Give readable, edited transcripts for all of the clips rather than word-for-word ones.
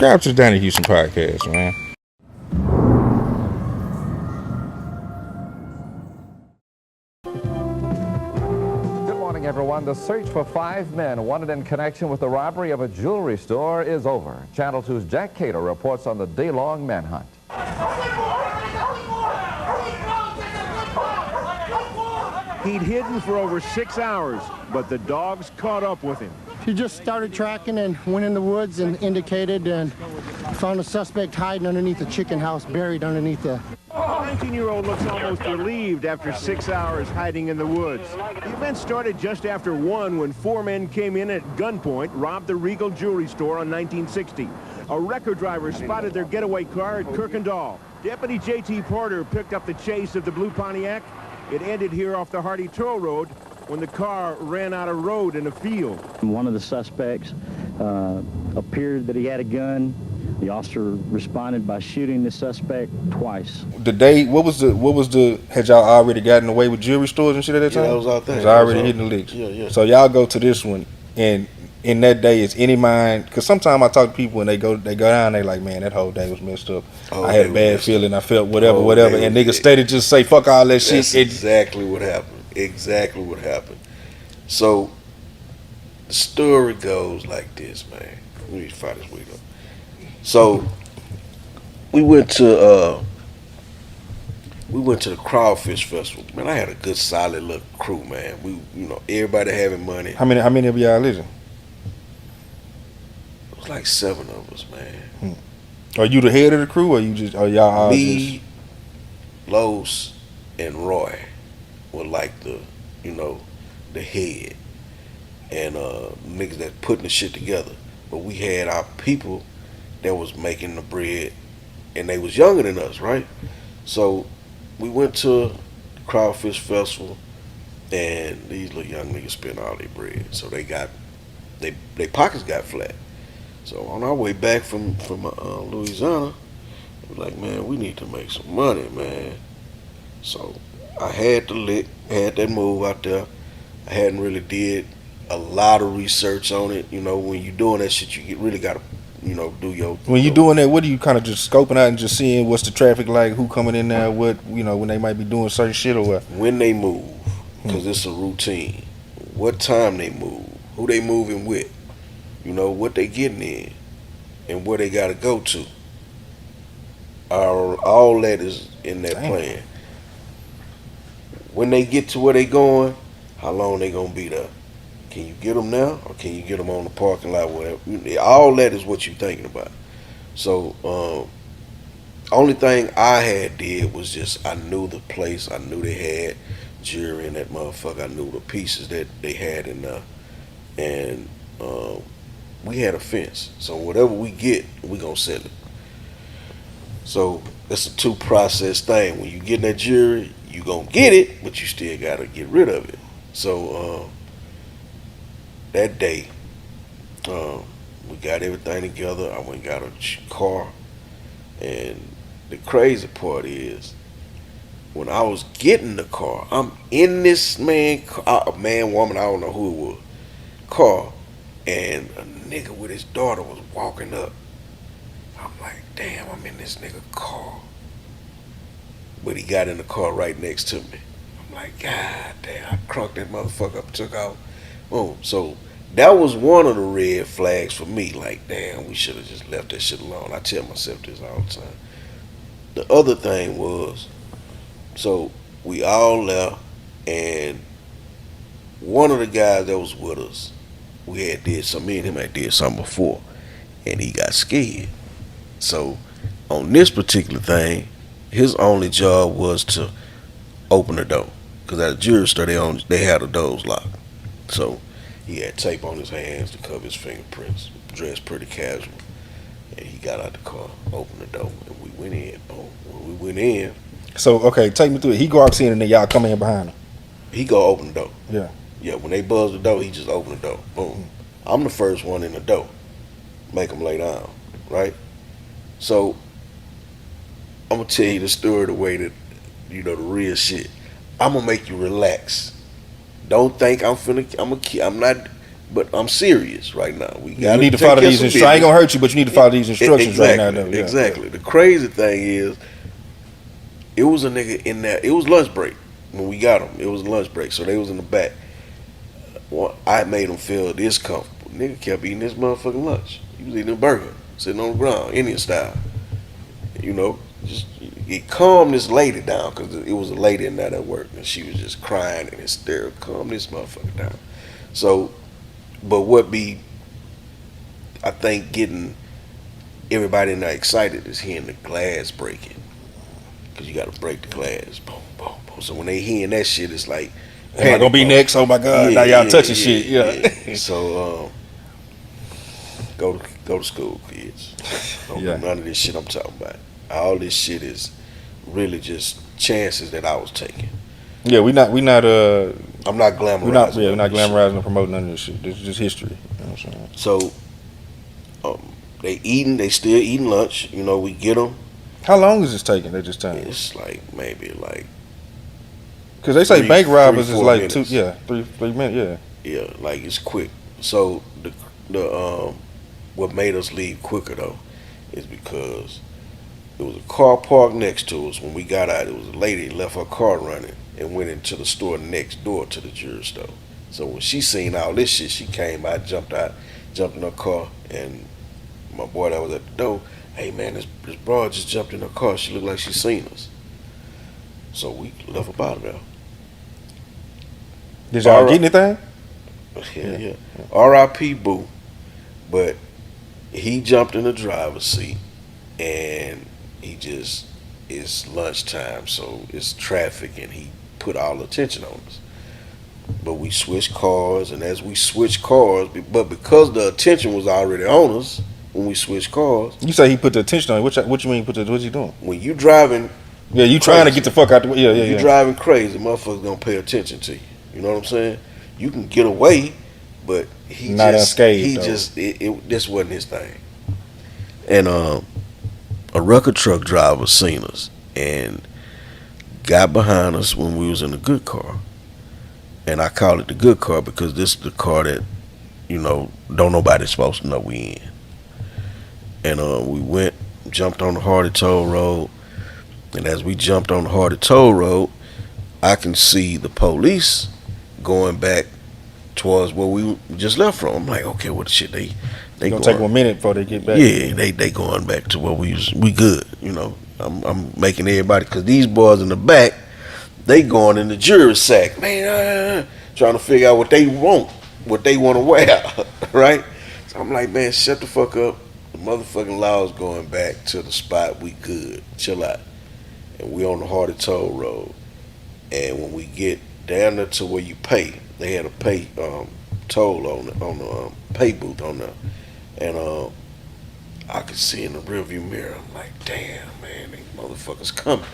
Subscribe to the Donnie Houston podcast, man. Good morning, everyone. The search for 5 men wanted in connection with the robbery of a jewelry store is over. Channel 2's Jack Cato reports on the day-long manhunt. He'd hidden for over 6 hours, but the dogs caught up with him. He just started tracking and went in the woods and indicated and found a suspect hiding underneath a chicken house, buried underneath the... The 19-year-old looks almost relieved after 6 hours hiding in the woods. The event started just after 1 when 4 men came in at gunpoint, robbed the Regal Jewelry Store on 1960. A record driver spotted their getaway car at Kirkendall. Deputy J.T. Porter picked up the chase of the blue Pontiac. It ended here off the Hardy Toll Road when the car ran out of road in a field. One of the suspects appeared that he had a gun. The officer responded by shooting the suspect twice. The day, what was the, had y'all already gotten away with jewelry stores and shit at that time? Yeah, that was out there. It was already hitting the licks. Yeah. So y'all go to this one, and in that day, is any mind, because sometimes I talk to people and they go down, they like, man, that whole day was messed up. I had a bad feeling, I felt whatever, and niggas steady just say, fuck all that shit. That's exactly what happened. Exactly what happened. So, the story goes like this, man. We need to fire this weed up. So, we went to the Crawfish Festival. Man, I had a good solid little crew, man. We, everybody having money. How many of y'all listening? It was like 7 of us, man. Are you the head of the crew, or are y'all all Me, Los, and Roy were like the head, and niggas that putting the shit together. But we had our people that was making the bread, and they was younger than us, right? So we went to the Crawfish Festival, and these little young niggas spent all their bread, so they pockets got flat. So on our way back from Louisiana, we were like, man, we need to make some money, man. So I had that move out there. I hadn't really did a lot of research on it. When you're doing that shit, you really gotta, do your. When you're doing that, what are you kind of just scoping out and just seeing what's the traffic like, who coming in there, what, when they might be doing certain shit or what? When they move, because it's a routine. What time they move, who they moving with, what they getting in, and where they gotta go to. All that is in that plan. When they get to where they going, how long they gonna be there? Can you get them now, or can you get them on the parking lot? Whatever. All that is what you're thinking about. So, only thing I had did was just I knew the place. I knew they had jewelry in that motherfucker. I knew the pieces that they had in there, and we had a fence. So whatever we get, we gonna sell it. So it's a 2-process thing. When you get that jewelry, you gonna get it, but you still gotta get rid of it. So that day, we got everything together. I went and got a car, and the crazy part is, when I was getting the car, I'm in this woman, I don't know who it was, car, and a nigga with his daughter was walking up. I'm like, damn, I'm in this nigga car. But he got in the car right next to me. I'm like, God damn, I crunked that motherfucker up, took out. Boom. So that was one of the red flags for me. Like, damn, we should have just left that shit alone. I tell myself this all the time. The other thing was, so we all left, and one of the guys that was with us, me and him had did something before, and he got scared. So on this particular thing, his only job was to open the door, because at a jewelry store they had the doors locked. So he had tape on his hands to cover his fingerprints, dressed pretty casual, and he got out the car, opened the door, and we went in. Boom. When we went in, so okay, take me through it. He walks in and then y'all come in behind him. He go open the door. Yeah. When they buzz the door, he just open the door. Boom. I'm the first one in the door. Make him lay down, right? So I'm gonna tell you the story the way that, the real shit. I'm gonna make you relax. Don't think I'm not But I'm serious right now. You need to follow these instructions. I ain't gonna hurt you, but you need to follow these instructions right now. Though. Exactly. The crazy thing is, it was a nigga in there. It was lunch break when we got him. It was lunch break, so they was in the back. Well, I made him feel discomfortable. Nigga kept eating this motherfucking lunch. He was eating a burger, sitting on the ground, Indian style. You know, just it calmed this lady down because it was a lady in there that worked, and she was just crying and hysterical. Calm this motherfucker down. So, but I think getting everybody in there excited is hearing the glass breaking. Because you got to break the glass. Boom, boom, boom. So when they hearing that shit, it's like, am I gonna be next? Oh my God! Now y'all touching shit. Yeah. So go to school, kids. Don't do none of this shit I'm talking about. All this shit is really just chances that I was taking. Yeah, we not. I'm not glamorizing. We're not glamorizing or promoting none of this shit. This is just history. You know what I'm saying? So they still eating lunch. You know, we get them. How long is this taking? They just time. It's like maybe like. Because they say bank robbers is like minutes. 3 minutes. Yeah, like it's quick. So the what made us leave quicker though is because there was a car parked next to us. When we got out, it was a lady left her car running and went into the store next door to the jewelry store. So when she seen all this shit, she came out, jumped in her car, and my boy that was at the door, hey man, this broad just jumped in her car. She looked like she seen us. So we left up out of there. Did y'all get anything? Yeah. R.I.P. Boo. But he jumped in the driver's seat, and it's lunchtime, so it's traffic, and he put all the attention on us. But we switched cars, and as we switched cars, but because the attention was already on us when we switched cars. You say he put the attention on you. What you mean what's he doing? When you driving. Yeah, you trying to get the fuck out the way. Yeah. You driving crazy, motherfuckers gonna pay attention to you. You know what I'm saying? You can get away, but he not unscathed. This wasn't his thing. And a record truck driver seen us and got behind us when we was in the good car. And I call it the good car because this is the car that, you know, don't nobody supposed to know we in. And we jumped on the Hardy Toll Road. And as we jumped on the Hardy Toll Road, I can see the police going back towards where we just left from. I'm like, okay, what the shit they gonna take 1 minute before they get back. Yeah, they going back to where we good. You know, I'm making everybody, because these boys in the back, they going in the jury sack, man, trying to figure out what they want to wear, right? So I'm like, man, shut the fuck up. The motherfucking law's going back to the spot. We good. Chill out. And we on the Hardy Toll Road. And when we get down there to where you pay, they had a pay toll on the pay booth on there. And I could see in the rearview mirror, I'm like, damn, man, these motherfuckers coming.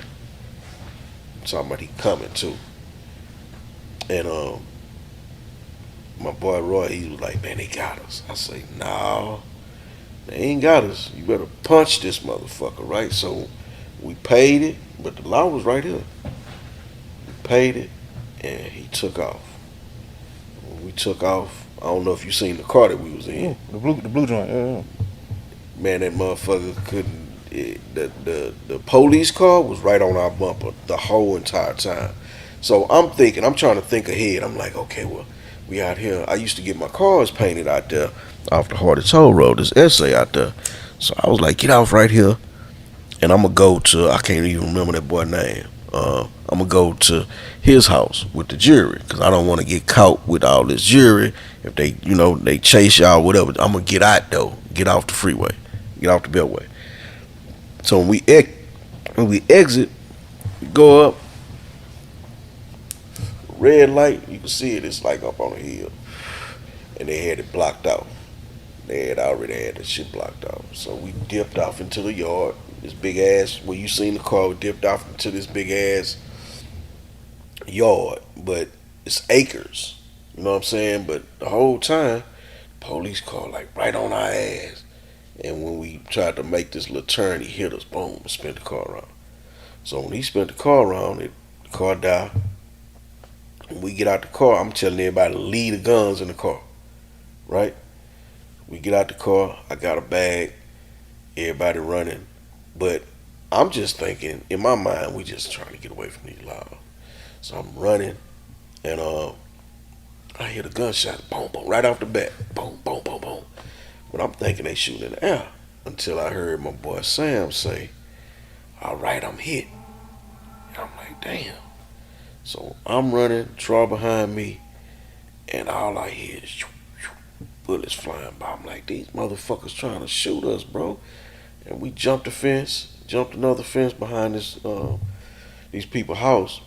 I'm talking about he coming too. And my boy Roy, he was like, man, they got us. I say, no, they ain't got us. You better punch this motherfucker, right? So we paid it, but the law was right here. We paid it, and he took off. When we took off, I don't know if you seen the car that we was in. The blue joint. Yeah. Man, that motherfucker couldn't. The police car was right on our bumper the whole entire time. So I'm trying to think ahead. I'm like, okay, well, we out here. I used to get my cars painted out there off the Hardy Toll Road. This essay out there. So I was like, get off right here, and I'm gonna go to. I can't even remember that boy's name. I'm gonna go to his house with the jury because I don't want to get caught with all this jury. If they chase y'all, whatever, I'm gonna get out though. Get off the freeway. Get off the beltway. So when we exit, we go up. Red light, you can see it. It's like up on a hill, and they had it blocked out. They had already had the shit blocked out. So we dipped off into the yard. This big ass, where you seen the car, we dipped off into this big ass yard, but it's acres. You know what I'm saying? But the whole time, police car like right on our ass. And when we tried to make this little turn, he hit us, boom, and spin the car around. So when he spun the car around, the car died. When we get out the car, I'm telling everybody to leave the guns in the car. right? We get out the car. I got a bag. Everybody running. But I'm just thinking, in my mind, we just trying to get away from these laws. So I'm running, and I hear the gunshot, boom, boom, right off the bat, boom, boom, boom, boom. But I'm thinking they shooting in the air until I heard my boy Sam say, "All right, I'm hit." And I'm like, damn. So I'm running, Troy behind me, and all I hear is bullets flying by. I'm like, these motherfuckers trying to shoot us, bro. And we jumped the fence, jumped another fence behind these people's house,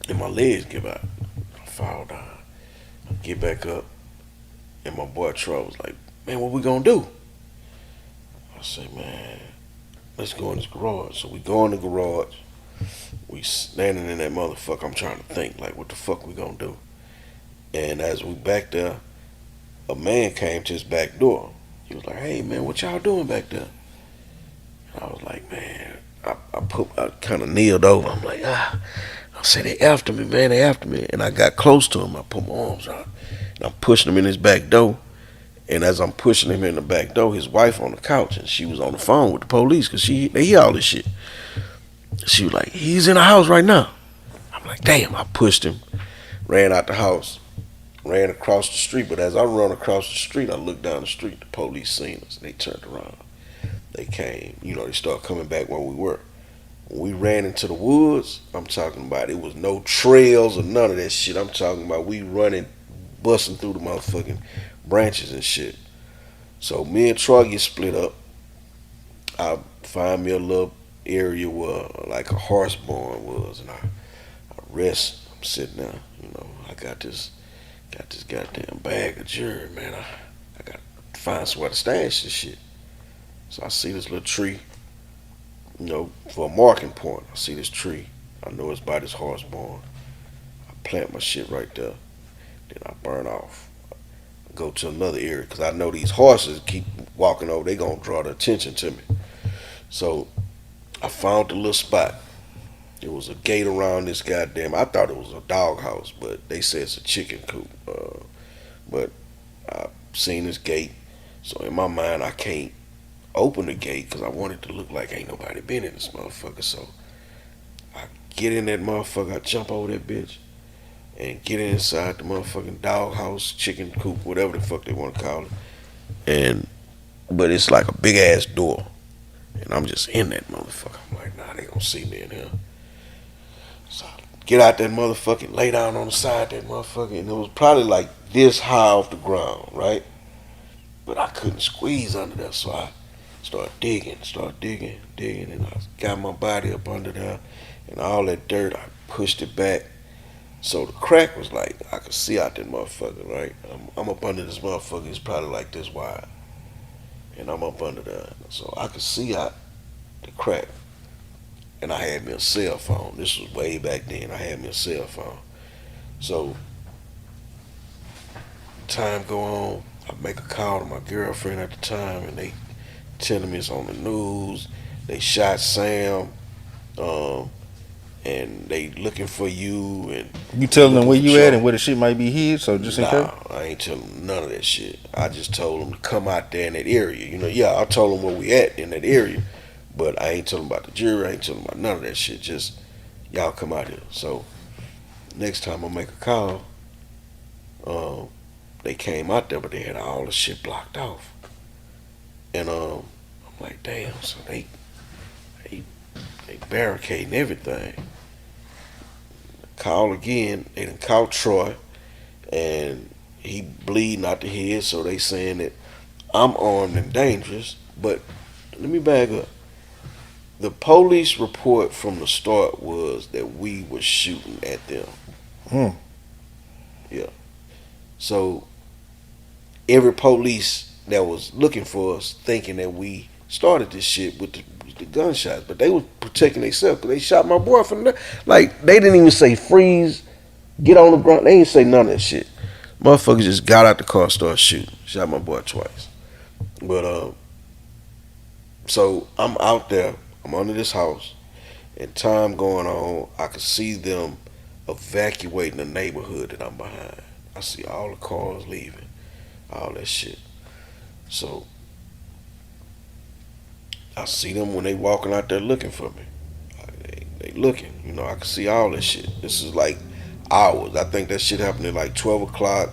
and my legs give out. I fall down. I get back up, and my boy Troy was like, "Man, what we gonna do?" I say, "Man, let's go in this garage." So we go in the garage. We standing in that motherfucker. I'm trying to think, like, what the fuck we gonna do? And as we back there, a man came to his back door. He was like, "Hey, man, what y'all doing back there?" And I was like, "Man," I kind of kneeled over. I'm like, I said, "They after me, man, they after me." And I got close to him. I put my arms out, and I'm pushing him in his back door. And as I'm pushing him in the back door, his wife on the couch, and she was on the phone with the police because they hear all this shit. She was like, "He's in the house right now." I'm like, damn. I pushed him, ran out the house, ran across the street. But as I run across the street, I looked down the street. The police seen us, and they turned around. They came, they started coming back where we were. When we ran into the woods, I'm talking about it was no trails or none of that shit. I'm talking about we running, busting through the motherfucking branches and shit. So me and Troy get split up. I find me a little area where like a horse barn was, and I rest. I'm sitting there, I got this goddamn bag of jewelry, man. I got to find somewhere to stash this shit. So I see this little tree, for a marking point. I see this tree. I know it's by this horse barn. I plant my shit right there. Then I burn off. I go to another area because I know these horses keep walking over. They gonna draw the attention to me. So I found a little spot. There was a gate around this goddamn. I thought it was a dog house, but they said it's a chicken coop. But I seen this gate, so in my mind I can't open the gate because I want it to look like ain't nobody been in this motherfucker. So I get in that motherfucker. I jump over that bitch and get inside the motherfucking dog house, chicken coop, whatever the fuck they want to call it. But it's like a big ass door. And I'm just in that motherfucker. I'm like, nah, they gonna see me in here. So I get out that motherfucker, lay down on the side of that motherfucker, and it was probably like this high off the ground, right? But I couldn't squeeze under there, so I started digging, and I got my body up under there, and all that dirt, I pushed it back. So the crack was like, I could see out that motherfucker, right? I'm up under this motherfucker, it's probably like this wide. And I'm up under there, so I could see out the crack. And I had me a cell phone. This was way back then. I had me a cell phone. So time go on, I make a call to my girlfriend at the time, and they telling me it's on the news. They shot Sam, and they looking for you. And you telling them where you at and where the shit might be hid, so just in case? I ain't telling them none of that shit. I just told them to come out there in that area. I told them where we at in that area, but I ain't telling them about the jury. I ain't telling them about none of that shit. Just y'all come out here. So next time I make a call, they came out there, but they had all the shit blocked off. And I'm like, damn. So they barricading everything. Call again. They done called Troy, and he bleeding out the head. So they saying that I'm armed and dangerous. But let me back up. The police report from the start was that we were shooting at them. Yeah. So every police that was looking for us thinking that we started this shit with the gunshots, but they was protecting themselves because they shot my boy from there. Like, they didn't even say freeze, get on the ground. They didn't say none of that shit. Motherfuckers just got out the car, started shooting. Shot my boy twice. But so I'm out there. I'm under this house, and time going on. I could see them evacuating the neighborhood that I'm behind. I see all the cars leaving. all that shit. So I see them when they walking out there looking for me. They looking, you know, I can see all that shit. This is like hours. I think that shit happened at like 12 o'clock,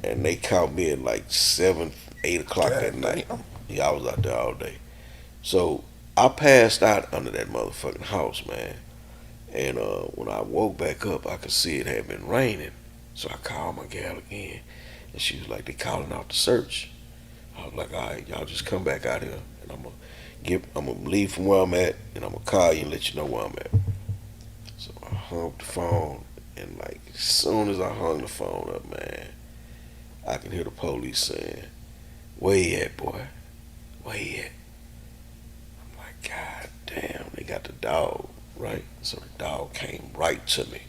and they caught me at like 7, 8 o'clock that night. Yeah, I was out there all day. So I passed out under that motherfucking house, man. And when I woke back up, I could see it had been raining. So I called my gal again, and she was like, they calling out the search. I was like, all right, y'all just come back out here, and I'm gonna leave from where I'm at, and I'm gonna call you and let you know where I'm at. So I hung up the phone, and like as soon as I hung the phone up, man, I can hear the police saying, "Where you at, boy? Where you at?" I'm like, God damn, they got the dog, right? So the dog came right to me,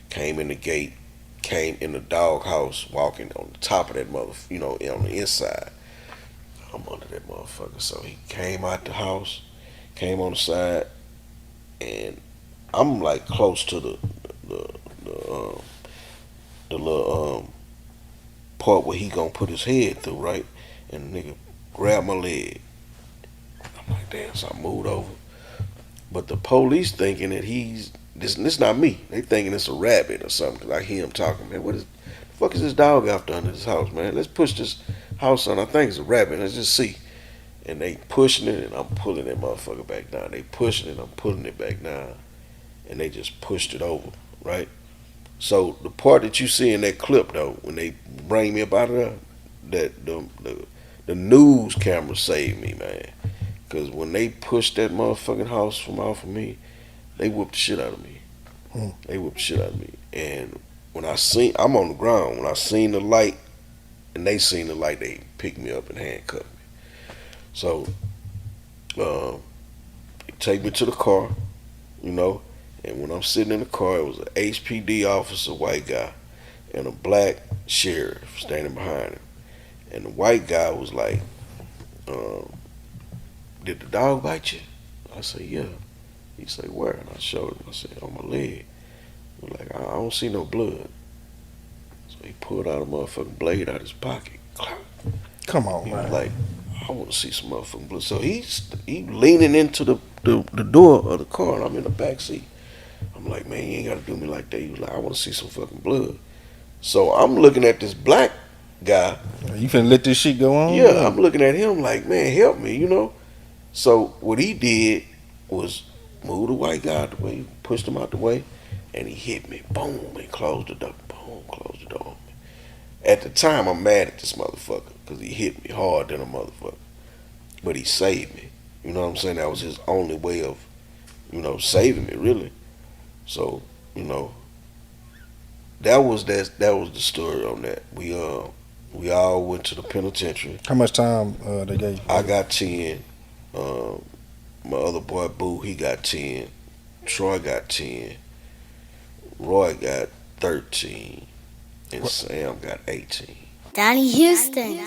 came in the gate, came in the dog house, walking on the top of that you know, on the inside. I'm under that motherfucker. So he came out the house, came on the side, and I'm like close to the little part where he gonna put his head through, right? And the nigga grabbed my leg. I'm like, damn, so I moved over. But the police thinking that this not me. They thinking it's a rabbit or something, because I hear him talking, man, the fuck is this dog after under this house, man? Let's push this house on. I think it's a rabbit. Let's just see. And they pushing it, and I'm pulling that motherfucker back down. They pushing it, I'm pulling it back down. And they just pushed it over, right? So the part that you see in that clip, though, when they bring me up out of there, that the news camera saved me, man. Because when they pushed that motherfucking house from off of me, they whooped the shit out of me. They whooped the shit out of me. And when I'm on the ground. When I seen the light, and they seen the light, they picked me up and handcuffed me. So they take me to the car, you know. And when I'm sitting in the car, it was an HPD officer, white guy, and a black sheriff standing behind him. And the white guy was like, did the dog bite you? I said, yeah. He said, where? And I showed him. I said, on my leg. He was like, I don't see no blood. So he pulled out a motherfucking blade out of his pocket. Come on, he man. was like, I want to see some motherfucking blood. So he leaning into the door of the car, and I'm in the back seat. I'm like, man, you ain't got to do me like that. He was like, I want to see some fucking blood. So I'm looking at this black guy. You finna let this shit go on? Yeah, I'm looking at him like, man, help me, you know. So what he did was move the white guy out the way, pushed him out the way, and he hit me. Boom, and closed the door. Boom, closed the door on me. At the time, I'm mad at this motherfucker because he hit me hard than a motherfucker. But he saved me. You know what I'm saying? That was his only way of, you know, saving me, really. So, you know, that was the story on that. We all went to the penitentiary. How much time they gave you? I got 10. My other boy Boo, he got 10. Troy got 10. Roy got 13. And Sam got 18. Donnie Houston.